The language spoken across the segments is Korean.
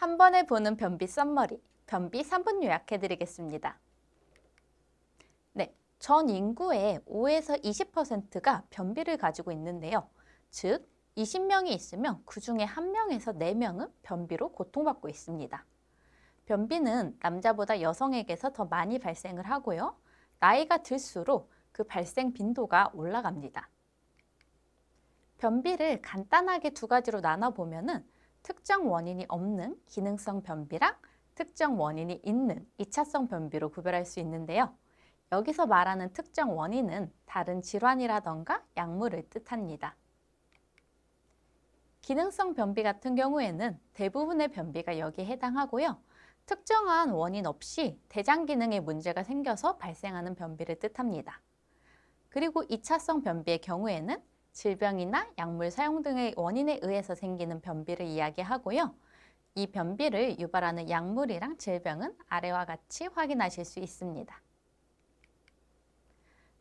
한 번에 보는 변비 썸머리, 변비 3분 요약해드리겠습니다. 네, 전 인구의 5에서 20%가 변비를 가지고 있는데요. 즉, 20명이 있으면 그 중에 1명에서 4명은 변비로 고통받고 있습니다. 변비는 남자보다 여성에게서 더 많이 발생을 하고요. 나이가 들수록 그 발생 빈도가 올라갑니다. 변비를 간단하게 2가지로 나눠보면은 특정 원인이 없는 기능성 변비랑 특정 원인이 있는 2차성 변비로 구별할 수 있는데요. 여기서 말하는 특정 원인은 다른 질환이라던가 약물을 뜻합니다. 기능성 변비 같은 경우에는 대부분의 변비가 여기에 해당하고요. 특정한 원인 없이 대장 기능에 문제가 생겨서 발생하는 변비를 뜻합니다. 그리고 2차성 변비의 경우에는 질병이나 약물 사용 등의 원인에 의해서 생기는 변비를 이야기하고요. 이 변비를 유발하는 약물이랑 질병은 아래와 같이 확인하실 수 있습니다.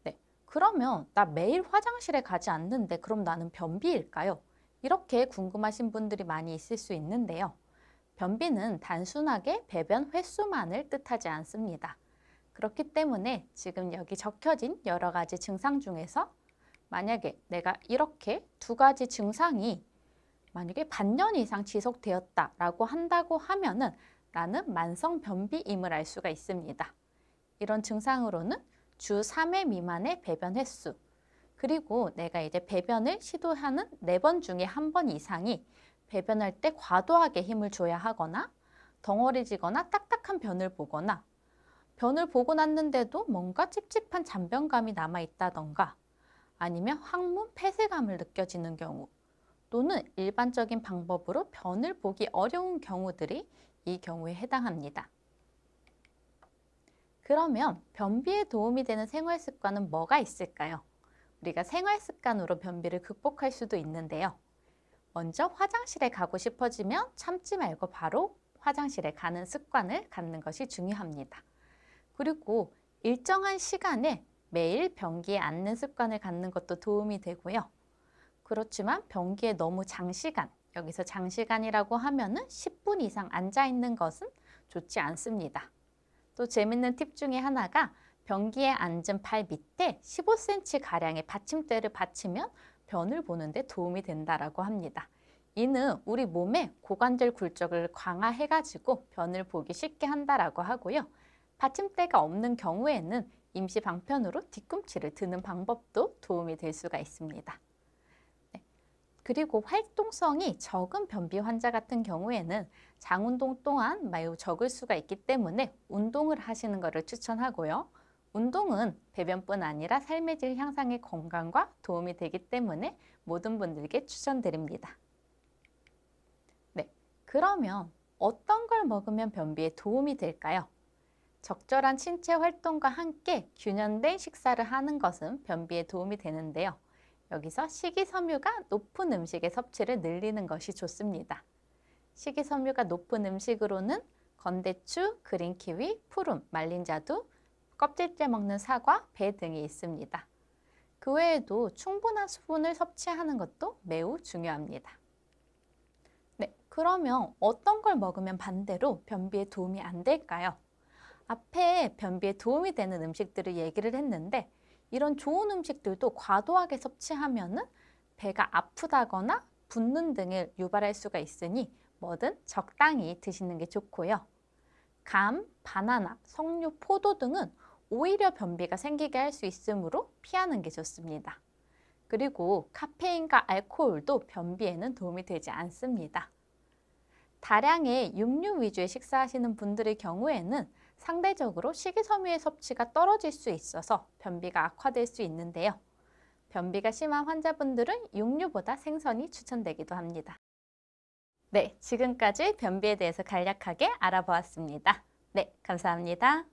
네, 그러면 나 매일 화장실에 가지 않는데 그럼 나는 변비일까요? 이렇게 궁금하신 분들이 많이 있을 수 있는데요. 변비는 단순하게 배변 횟수만을 뜻하지 않습니다. 그렇기 때문에 지금 여기 적혀진 여러 가지 증상 중에서 만약에 내가 이렇게 2가지 증상이 만약에 반년 이상 지속되었다라고 한다고 하면은 나는 만성 변비임을 알 수가 있습니다. 이런 증상으로는 주 3회 미만의 배변 횟수, 그리고 내가 이제 배변을 시도하는 4번 중에 1번 이상이 배변할 때 과도하게 힘을 줘야 하거나 덩어리지거나 딱딱한 변을 보거나 변을 보고 났는데도 뭔가 찝찝한 잔변감이 남아있다던가 아니면 항문 폐쇄감을 느껴지는 경우 또는 일반적인 방법으로 변을 보기 어려운 경우들이 이 경우에 해당합니다. 그러면 변비에 도움이 되는 생활 습관은 뭐가 있을까요? 우리가 생활 습관으로 변비를 극복할 수도 있는데요. 먼저 화장실에 가고 싶어지면 참지 말고 바로 화장실에 가는 습관을 갖는 것이 중요합니다. 그리고 일정한 시간에 매일 변기에 앉는 습관을 갖는 것도 도움이 되고요. 그렇지만 변기에 너무 장시간, 여기서 장시간이라고 하면은 10분 이상 앉아 있는 것은 좋지 않습니다. 또 재밌는 팁 중에 하나가 변기에 앉은 팔 밑에 15cm가량의 받침대를 받치면 변을 보는데 도움이 된다라고 합니다. 이는 우리 몸의 고관절 굴적을 강화해가지고 변을 보기 쉽게 한다라고 하고요. 받침대가 없는 경우에는 임시 방편으로 뒤꿈치를 드는 방법도 도움이 될 수가 있습니다. 네. 그리고 활동성이 적은 변비 환자 같은 경우에는 장운동 또한 매우 적을 수가 있기 때문에 운동을 하시는 것을 추천하고요. 운동은 배변뿐 아니라 삶의 질 향상의 건강과 도움이 되기 때문에 모든 분들께 추천드립니다. 네, 그러면 어떤 걸 먹으면 변비에 도움이 될까요? 적절한 신체 활동과 함께 균형된 식사를 하는 것은 변비에 도움이 되는데요. 여기서 식이섬유가 높은 음식의 섭취를 늘리는 것이 좋습니다. 식이섬유가 높은 음식으로는 건대추, 그린키위, 푸른, 말린 자두, 껍질째 먹는 사과, 배 등이 있습니다. 그 외에도 충분한 수분을 섭취하는 것도 매우 중요합니다. 네, 그러면 어떤 걸 먹으면 반대로 변비에 도움이 안 될까요? 앞에 변비에 도움이 되는 음식들을 얘기를 했는데 이런 좋은 음식들도 과도하게 섭취하면은 배가 아프다거나 붓는 등을 유발할 수가 있으니 뭐든 적당히 드시는 게 좋고요. 감, 바나나, 석류, 포도 등은 오히려 변비가 생기게 할 수 있으므로 피하는 게 좋습니다. 그리고 카페인과 알코올도 변비에는 도움이 되지 않습니다. 다량의 육류 위주의 식사하시는 분들의 경우에는 상대적으로 식이섬유의 섭취가 떨어질 수 있어서 변비가 악화될 수 있는데요. 변비가 심한 환자분들은 육류보다 생선이 추천되기도 합니다. 네, 지금까지 변비에 대해서 간략하게 알아보았습니다. 네, 감사합니다.